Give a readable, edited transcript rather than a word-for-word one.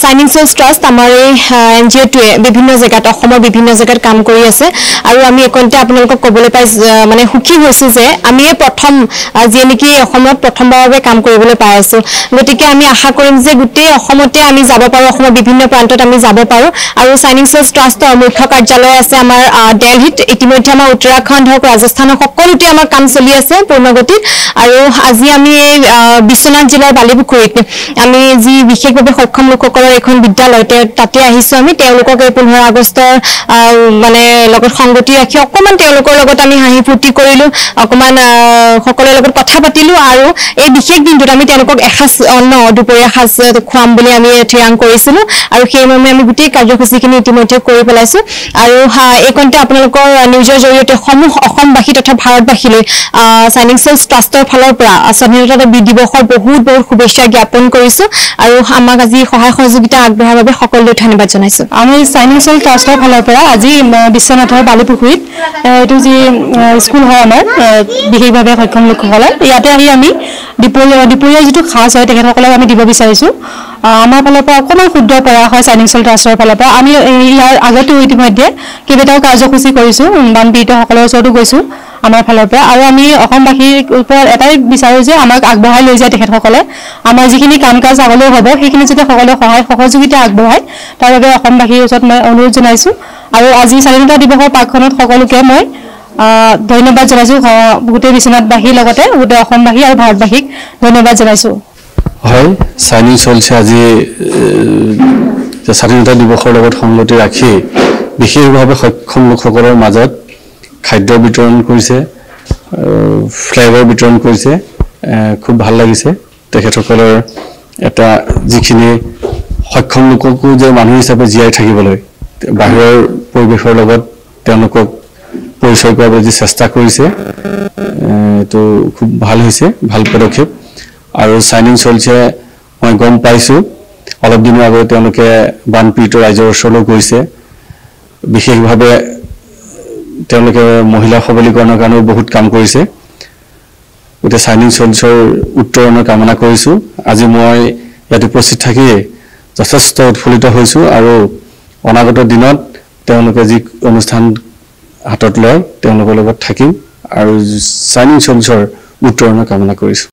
signing সোলছ trust আমাৰ এই এনজিঅ'টোৱে বিভিন্ন জেগাত অসমৰ বিভিন্ন জেগাত কাম কৰি আছে আৰু আমি একন্তে আপোনালোকক ক'বলৈ পাই মানে সুখী হৈছো যে আমি প্ৰথম যিয়ে নেকি অসমত প্ৰথমবাৰৰ বাবে কাম কৰিবলৈ পাই আছো গতিকে আমি আশা কৰিম যে গোটেই অসমতে আমি যাব পাৰো অসমৰ বিভিন্ন প্ৰান্তত আমি যাব পাৰো আৰু সাইনিং সোলছ ট্ৰাষ্টৰ মুখ্য কাৰ্যালয় আছে আমাৰ দিল্লীত ইতিমধ্যে আমাৰ উত্তৰাখণ্ড হওক ৰাজস্থান হওক সকলোতে আমাৰ কাম চলি আছে পূৰ্ণগতিত আৰু আজি আমি বিশ্বনাথ জিলাৰ বালিপুখুৰীত আমি যি বিশেষভাৱে সক্ষম লোকসকলৰ এখন বিদ্যালয় তাতে আহিছো আমি তেওঁলোকক 15 আগষ্টৰ মানে লগত সংগতি ৰাখি অকমান তেওঁলোকৰ লগত আমি হাঁহি ফূৰ্তি কৰিলো অকমান সকলোৰে লগত কথা পাতিলো আৰু এই বিশেষ দিনটোত আমি তেওঁলোকক এসাঁজ অন্ন দুপৰীয়া সাঁজ খুৱাম বুলি আমি থিৰাং কৰিছিলো আৰু সেইমৰ্মে আমি গোটেই কাৰ্যসূচীখিনি ইতিমধ্যে কৰি পেলাইছো আৰু এইকন্তে আপোনালোকৰ নিউজৰ জৰিয়তে সমূহ অসমবাসী তথা ভাৰতবাসীলৈ সাইনিং সোলছ ট্ৰাষ্টৰ ফালৰ পৰা স্বাধীনতা দিৱসৰ বহুত শুভেচ্ছা জ্ঞাপন কৰিছো আৰু আমাক আজি সহায় সহযোগিতা আগবঢ়োৱাৰ বাবে সকলোলৈ ধন্যবাদ জনাইছো আমি সাইনিং সোলছ ট্ৰাষ্টৰ ফালৰ পৰা আজি বিশ্বনাথৰ বালিপুখুৰীত এইটো যি স্কুল হয় আমাৰ বিশেষভাৱে সক্ষম লোকসকলৰ ইয়াতে আহি আমি দুপৰীয়া যিটো সাঁজ হয় তেখেতসকলক আমি দিব বিচাৰিছো আমাৰ ফালৰ পৰা অকণমান ক্ষুদ্ৰ প্ৰয়াস হয় সাইনিং সোলছ ট্ৰাষ্টৰ ফালৰ পৰা আমি ইয়াৰ আগতেও ইতিমধ্যে কেইবাটাও কাৰ্যসূচী কৰিছো বানপীড়িতসকলৰ ওচৰতো গৈছো আমাৰ ফালৰ পৰা আৰু আমি অসমবাসীৰ ওপৰত এটাই বিচাৰো যে আমাক আগবঢ়াই লৈ যায় তেখেতসকলে আমাৰ যিখিনি কাম কাজ আগলৈ হ'ব সেইখিনি যাতে সকলোৱে সহায় সহযোগিতা আগবঢ়ায় তাৰ বাবে অসমবাসীৰ ওচৰত মই অনুৰোধ জনাইছো আৰু আজি স্বাধীনতা দিৱসৰ পাকখনত সকলোকে মই ধন্যবাদ জনাইছো গোটেই বিশ্বনাথবাসীৰ লগতে গোটেই অসমবাসী আৰু ভাৰতবাসীক ধন্যবাদ জনাইছো হয় সাইনিং সোলছে আজি স্বাধীনতা দিৱসৰ লগত সংগতি ৰাখি বিশেষভাৱে সক্ষম লোকসকলৰ মাজত খাদ্য বিতৰণ কৰিছে ফ্লেভাৰ বিতৰণ কৰিছে খুব ভাল লাগিছে তেখেতসকলৰ এটা যিখিনি সক্ষম লোককো যে মানুহ হিচাপে জীয়াই থাকিবলৈ বাহিৰৰ পৰিৱেশৰ লগত তেওঁলোকক পৰিচয় কৰাবলৈ যি চেষ্টা কৰিছে তো খুব ভাল হৈছে ভাল পদক্ষেপ আৰু সাইনিং সোলছে মই গম পাইছো অলপ দিনৰ আগতে তেওঁলোকে বানপীড়িত ৰাইজৰ ওচৰলৈ গৈছে বিশেষভাৱে তেওঁলোকে মহিলা সবলীকৰণৰ কাৰণে বহুত কাম কৰিছে গতে সাইনিং সোলছৰ উত্তৰণৰ কামনা কৰিছো আজি মই ইয়াত উপস্থিত থাকি যথেষ্ট উৎফুল্লিত হৈছো আৰু অনাগত দিনত তেওঁলোকে যি অনুষ্ঠান হাতত লয় তেওঁলোকৰ লগত থাকিম আৰু সাইনিং সোলছৰ উত্তৰণৰ কামনা কৰিছো